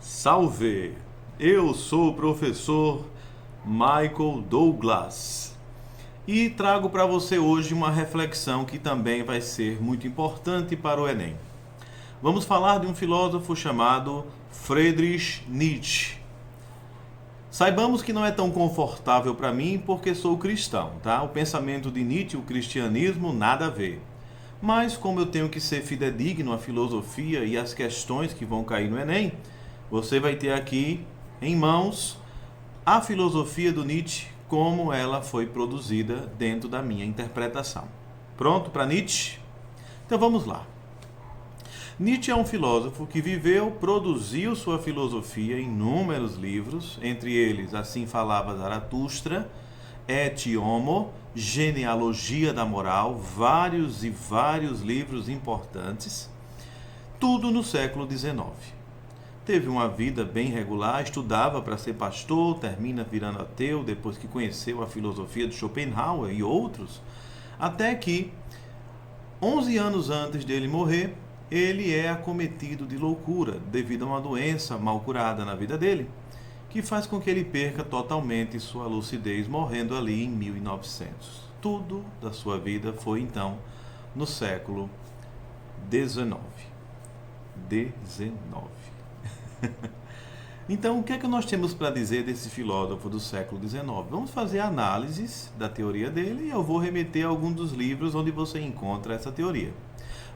Salve! Eu sou o professor Michael Douglas e trago para você hoje uma reflexão que também vai ser muito importante para o Enem. Vamos falar de um filósofo chamado Friedrich Nietzsche. Saibamos que não é tão confortável para mim porque sou cristão, tá? O pensamento de Nietzsche e o cristianismo nada a ver. Mas como eu tenho que ser fidedigno à filosofia e às questões que vão cair no Enem, você vai ter aqui em mãos a filosofia do Nietzsche, como ela foi produzida dentro da minha interpretação. Pronto para Nietzsche? Então vamos lá. Nietzsche é um filósofo que viveu, produziu sua filosofia em inúmeros livros, entre eles Assim Falava Zaratustra, Et Homo, Genealogia da Moral, vários e vários livros importantes, tudo no século XIX. Teve uma vida bem regular, estudava para ser pastor, termina virando ateu depois que conheceu a filosofia de Schopenhauer e outros, até que, 11 anos antes dele morrer, ele é acometido de loucura devido a uma doença mal curada na vida dele, que faz com que ele perca totalmente sua lucidez, morrendo ali em 1900. Tudo da sua vida foi então no século XIX. Então, o que é que nós temos para dizer desse filósofo do século XIX? Vamos fazer análises da teoria dele e eu vou remeter a alguns dos livros onde você encontra essa teoria.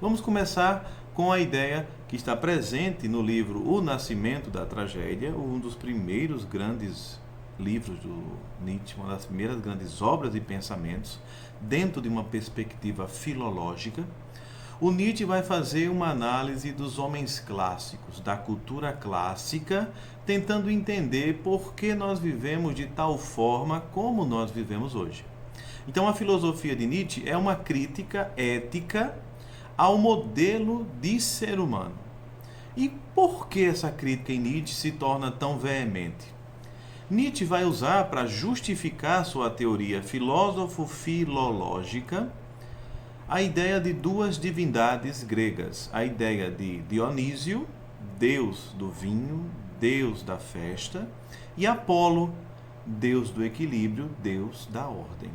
Vamos começar com a ideia que está presente no livro O Nascimento da Tragédia, um dos primeiros grandes livros do Nietzsche, uma das primeiras grandes obras e pensamentos, dentro de uma perspectiva filológica. O Nietzsche vai fazer uma análise dos homens clássicos, da cultura clássica, tentando entender por que nós vivemos de tal forma como nós vivemos hoje. Então, a filosofia de Nietzsche é uma crítica ética ao modelo de ser humano. E por que essa crítica em Nietzsche se torna tão veemente? Nietzsche vai usar para justificar sua teoria filósofo-filológica a ideia de duas divindades gregas, a ideia de Dionísio, deus do vinho, deus da festa, e Apolo, deus do equilíbrio, deus da ordem.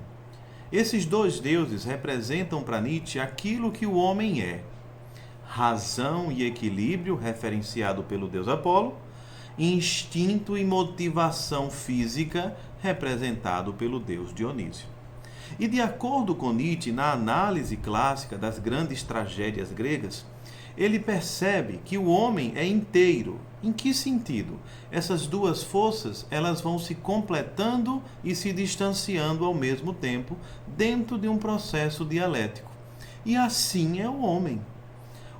Esses dois deuses representam para Nietzsche aquilo que o homem é: razão e equilíbrio, referenciado pelo deus Apolo, instinto e motivação física, representado pelo deus Dionísio. E de acordo com Nietzsche, na análise clássica das grandes tragédias gregas, ele percebe que o homem é inteiro. Em que sentido? Essas duas forças, elas vão se completando e se distanciando ao mesmo tempo dentro de um processo dialético. E assim é o homem.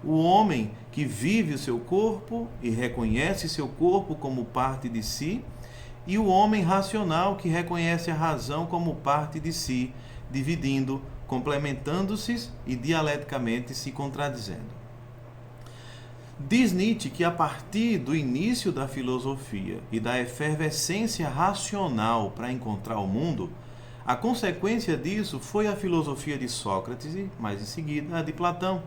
O homem que vive o seu corpo e reconhece seu corpo como parte de si, e o homem racional que reconhece a razão como parte de si, dividindo, complementando-se e dialeticamente se contradizendo. Diz Nietzsche que a partir do início da filosofia e da efervescência racional para encontrar o mundo, a consequência disso foi a filosofia de Sócrates e, mais em seguida, a de Platão,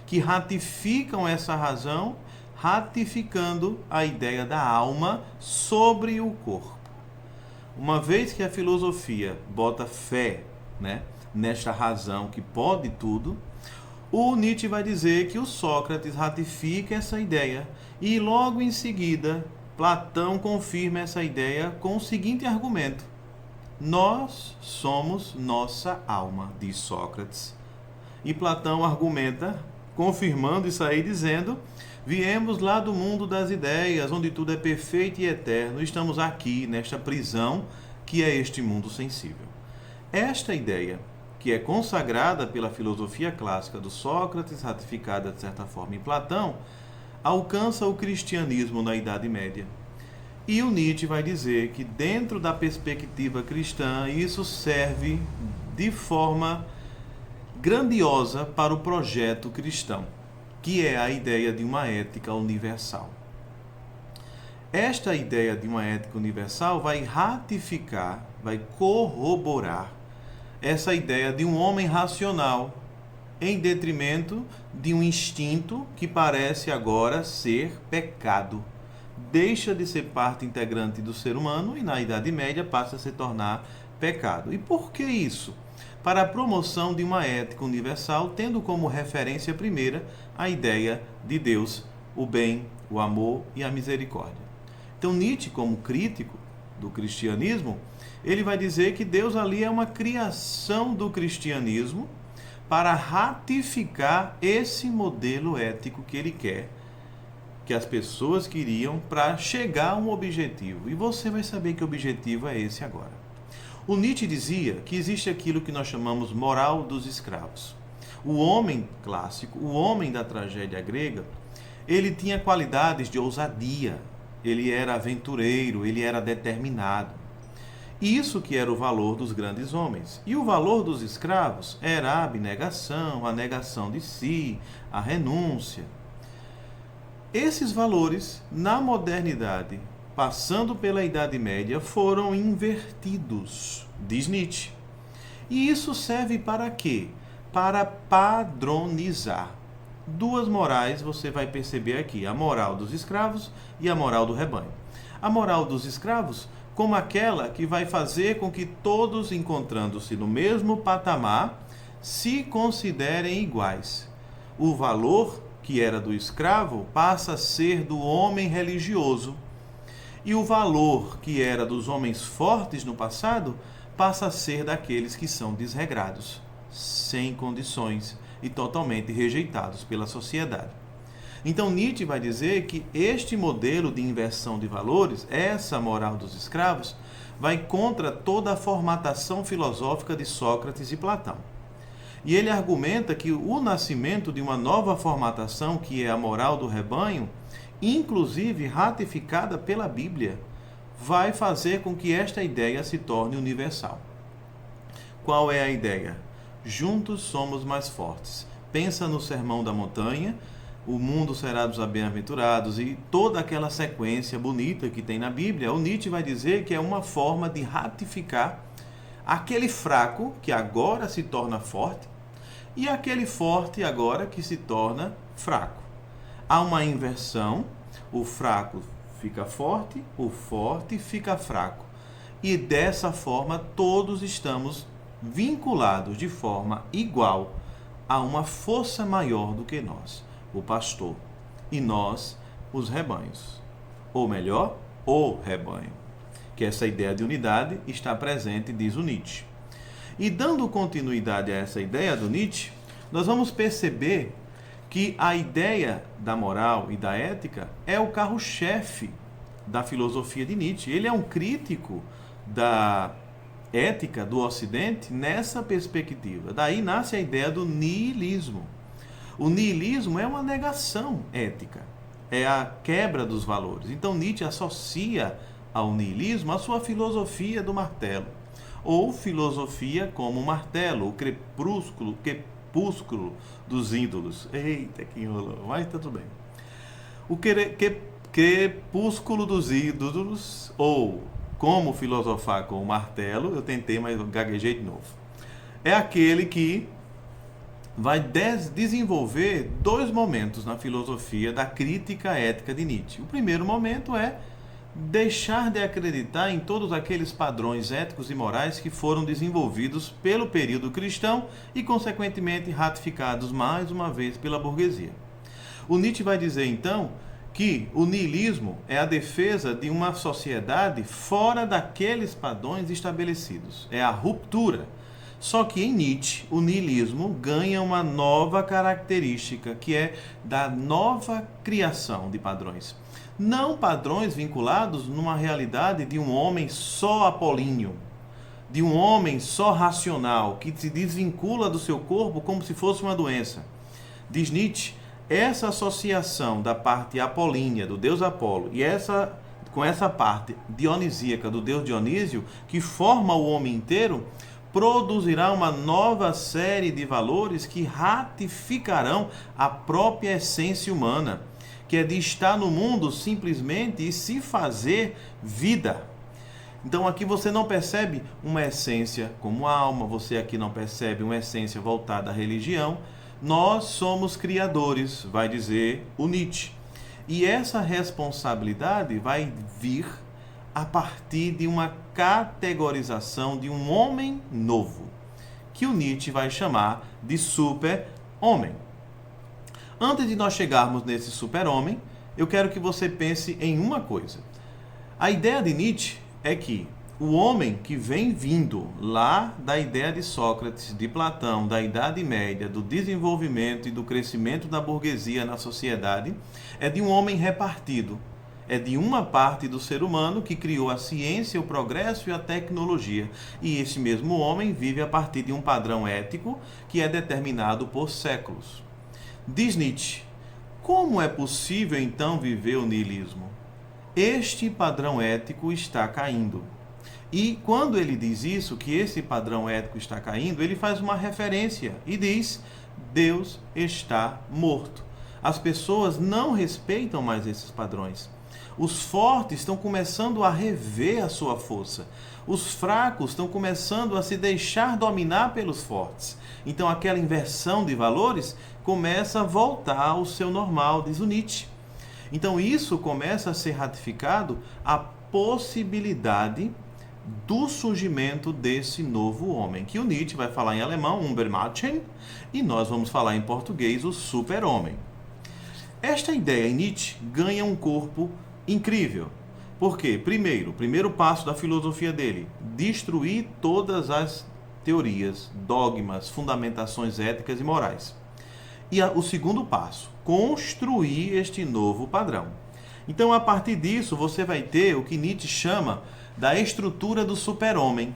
que ratificam essa razão, ratificando a ideia da alma sobre o corpo. Uma vez que a filosofia bota fé, nesta razão que pode tudo, o Nietzsche vai dizer que o Sócrates ratifica essa ideia e logo em seguida Platão confirma essa ideia com o seguinte argumento: nós somos nossa alma, diz Sócrates. E Platão argumenta, confirmando isso aí, dizendo: viemos lá do mundo das ideias, onde tudo é perfeito e eterno, estamos aqui, nesta prisão, que é este mundo sensível. Esta ideia, que é consagrada pela filosofia clássica do Sócrates, ratificada de certa forma em Platão, alcança o cristianismo na Idade Média. E o Nietzsche vai dizer que, dentro da perspectiva cristã, isso serve de forma grandiosa para o projeto cristão, que é a ideia de uma ética universal. Esta ideia de uma ética universal vai ratificar, vai corroborar essa ideia de um homem racional em detrimento de um instinto que parece agora ser pecado. deixa de ser parte integrante do ser humano e na Idade Média passa a se tornar pecado. E por que isso? Para a promoção de uma ética universal, tendo como referência primeira a ideia de Deus, o bem, o amor e a misericórdia. Então Nietzsche, como crítico do cristianismo, ele vai dizer que Deus ali é uma criação do cristianismo para ratificar esse modelo ético que ele quer, que as pessoas queriam para chegar a um objetivo. E você vai saber que objetivo é esse agora. O Nietzsche dizia que existe aquilo que nós chamamos moral dos escravos. O homem clássico, o homem da tragédia grega, ele tinha qualidades de ousadia, ele era aventureiro, ele era determinado. Isso que era o valor dos grandes homens. E o valor dos escravos era a abnegação, a negação de si, a renúncia. Esses valores, na modernidade, passando pela Idade Média, foram invertidos, diz Nietzsche. E isso serve para quê? Para padronizar. Duas morais você vai perceber aqui, a moral dos escravos e a moral do rebanho. A moral dos escravos como aquela que vai fazer com que todos, encontrando-se no mesmo patamar, se considerem iguais. O valor que era do escravo passa a ser do homem religioso. E o valor que era dos homens fortes no passado passa a ser daqueles que são desregrados, sem condições e totalmente rejeitados pela sociedade. Então Nietzsche vai dizer que este modelo de inversão de valores, essa moral dos escravos, vai contra toda a formatação filosófica de Sócrates e Platão. E ele argumenta que o nascimento de uma nova formatação, que é a moral do rebanho, inclusive ratificada pela Bíblia, vai fazer com que esta ideia se torne universal. Qual é a ideia? Juntos somos mais fortes. Pensa no Sermão da Montanha, o mundo será dos bem-aventurados e toda aquela sequência bonita que tem na Bíblia. O Nietzsche vai dizer que é uma forma de ratificar aquele fraco que agora se torna forte e aquele forte agora que se torna fraco. Há uma inversão, o fraco fica forte, o forte fica fraco. E dessa forma todos estamos vinculados de forma igual a uma força maior do que nós, o pastor, e nós, os rebanhos. Ou melhor, o rebanho. Que essa ideia de unidade está presente, diz o Nietzsche. E dando continuidade a essa ideia do Nietzsche, nós vamos perceber que a ideia da moral e da ética é o carro-chefe da filosofia de Nietzsche. Ele é um crítico da ética do Ocidente nessa perspectiva. Daí nasce a ideia do niilismo. O niilismo é uma negação ética, é a quebra dos valores. Então Nietzsche associa ao niilismo a sua filosofia do martelo, ou filosofia como martelo, o crepúsculo dos ídolos. Eita, que enrolou, mas tá tudo bem. O crepúsculo dos ídolos, ou como filosofar com o martelo, eu tentei, mas gaguejei de novo. É aquele que vai desenvolver dois momentos na filosofia da crítica ética de Nietzsche. O primeiro momento é deixar de acreditar em todos aqueles padrões éticos e morais que foram desenvolvidos pelo período cristão e, consequentemente, ratificados mais uma vez pela burguesia. O Nietzsche vai dizer, então, que o niilismo é a defesa de uma sociedade fora daqueles padrões estabelecidos. É a ruptura. Só que em Nietzsche, o niilismo ganha uma nova característica, que é da nova criação de padrões. Não padrões vinculados numa realidade de um homem só apolíneo, de um homem só racional, que se desvincula do seu corpo como se fosse uma doença. Diz Nietzsche, essa associação da parte apolínea, do deus Apolo, e com essa parte dionisíaca do deus Dionísio, que forma o homem inteiro, produzirá uma nova série de valores que ratificarão a própria essência humana, que é de estar no mundo simplesmente e se fazer vida. Então aqui você não percebe uma essência como alma, você aqui não percebe uma essência voltada à religião. Nós somos criadores, vai dizer o Nietzsche. E essa responsabilidade vai vir a partir de uma categorização de um homem novo, que o Nietzsche vai chamar de super-homem. Antes de nós chegarmos nesse super-homem, eu quero que você pense em uma coisa. A ideia de Nietzsche é que o homem que vem vindo lá da ideia de Sócrates, de Platão, da Idade Média, do desenvolvimento e do crescimento da burguesia na sociedade, é de um homem repartido. É de uma parte do ser humano que criou a ciência, o progresso e a tecnologia. E esse mesmo homem vive a partir de um padrão ético que é determinado por séculos. Diz Nietzsche, como é possível então viver o niilismo? Este padrão ético está caindo. E quando ele diz isso, que esse padrão ético está caindo, ele faz uma referência e diz: Deus está morto. As pessoas não respeitam mais esses padrões. Os fortes estão começando a rever a sua força. Os fracos estão começando a se deixar dominar pelos fortes. Então aquela inversão de valores começa a voltar ao seu normal, diz o Nietzsche. Então isso começa a ser ratificado a possibilidade do surgimento desse novo homem, que o Nietzsche vai falar em alemão, Übermenschen, e nós vamos falar em português, o super-homem. Esta ideia em Nietzsche ganha um corpo incrível. Por quê? Primeiro, o primeiro passo da filosofia dele, destruir todas as teorias, dogmas, fundamentações éticas e morais. E o segundo passo, construir este novo padrão. Então, a partir disso, você vai ter o que Nietzsche chama da estrutura do super-homem,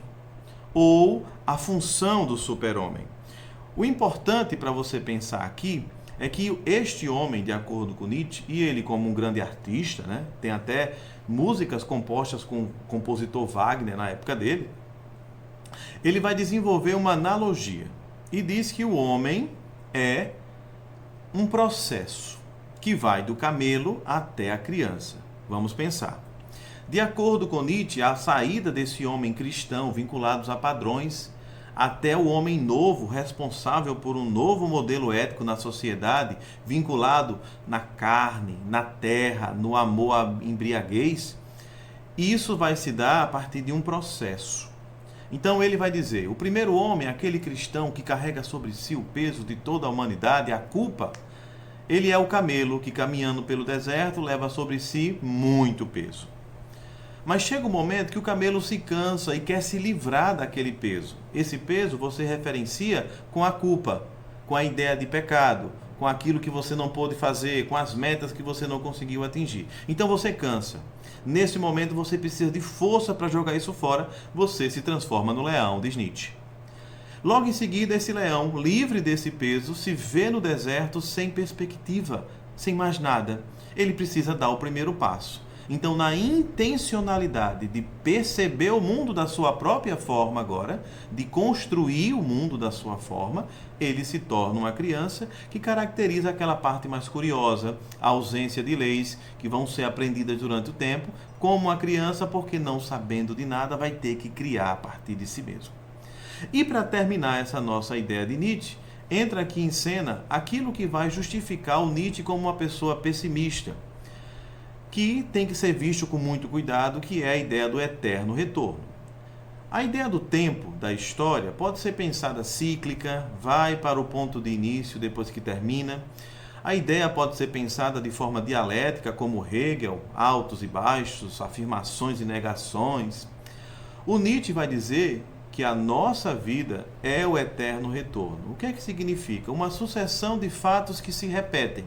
ou a função do super-homem. O importante para você pensar aqui é que este homem, de acordo com Nietzsche, e ele como um grande artista, né, tem até músicas compostas com o compositor Wagner na época dele, ele vai desenvolver uma analogia e diz que o homem é um processo que vai do camelo até a criança. Vamos pensar. De acordo com Nietzsche, a saída desse homem cristão vinculados a padrões até o homem novo, responsável por um novo modelo ético na sociedade, vinculado na carne, na terra, no amor à embriaguez, isso vai se dar a partir de um processo. Então ele vai dizer, o primeiro homem, aquele cristão que carrega sobre si o peso de toda a humanidade, a culpa, ele é o camelo que caminhando pelo deserto leva sobre si muito peso. Mas chega um momento que o camelo se cansa e quer se livrar daquele peso. Esse peso você referencia com a culpa, com a ideia de pecado, com aquilo que você não pôde fazer, com as metas que você não conseguiu atingir. Então você cansa. Nesse momento você precisa de força para jogar isso fora, você se transforma no leão, diz Nietzsche. Logo em seguida, esse leão, livre desse peso, se vê no deserto sem perspectiva, sem mais nada. Ele precisa dar o primeiro passo. Então, na intencionalidade de perceber o mundo da sua própria forma agora, de construir o mundo da sua forma, ele se torna uma criança que caracteriza aquela parte mais curiosa, a ausência de leis que vão ser aprendidas durante o tempo, como uma criança, porque não sabendo de nada, vai ter que criar a partir de si mesmo. E para terminar essa nossa ideia de Nietzsche, entra aqui em cena aquilo que vai justificar o Nietzsche como uma pessoa pessimista, que tem que ser visto com muito cuidado, que é a ideia do eterno retorno. A ideia do tempo, da história, pode ser pensada cíclica, vai para o ponto de início depois que termina. A ideia pode ser pensada de forma dialética, como Hegel, altos e baixos, afirmações e negações. O Nietzsche vai dizer que a nossa vida é o eterno retorno. O que é que significa? Uma sucessão de fatos que se repetem,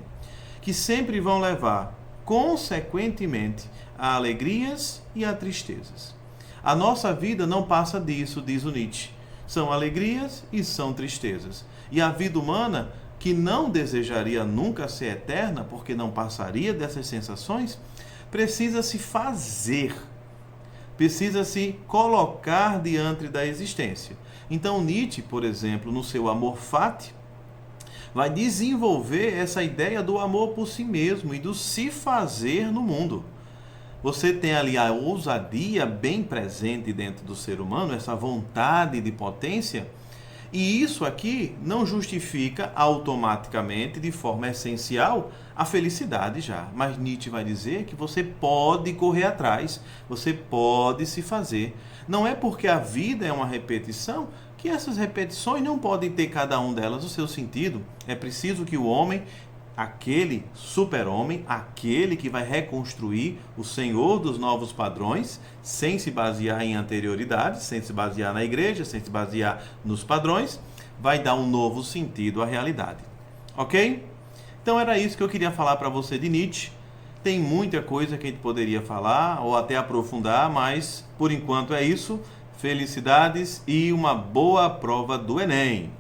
que sempre vão levar consequentemente a alegrias e a tristezas. A nossa vida não passa disso, diz o Nietzsche. São alegrias e são tristezas. E a vida humana, que não desejaria nunca ser eterna, porque não passaria dessas sensações, precisa se fazer, precisa se colocar diante da existência. Então Nietzsche, por exemplo, no seu Amor Fati, vai desenvolver essa ideia do amor por si mesmo e do se fazer no mundo. Você tem ali a ousadia bem presente dentro do ser humano, essa vontade de potência, E isso aqui não justifica automaticamente, de forma essencial, a felicidade já. Mas Nietzsche vai dizer que você pode correr atrás, você pode se fazer. Não é porque a vida é uma repetição que essas repetições não podem ter cada uma delas o seu sentido. É preciso que o homem, aquele super-homem, aquele que vai reconstruir o Senhor dos novos padrões, sem se basear em anterioridades, sem se basear na igreja, sem se basear nos padrões, vai dar um novo sentido à realidade. Ok? Então era isso que eu queria falar para você de Nietzsche. Tem muita coisa que a gente poderia falar ou até aprofundar, mas por enquanto é isso. Felicidades e uma boa prova do Enem!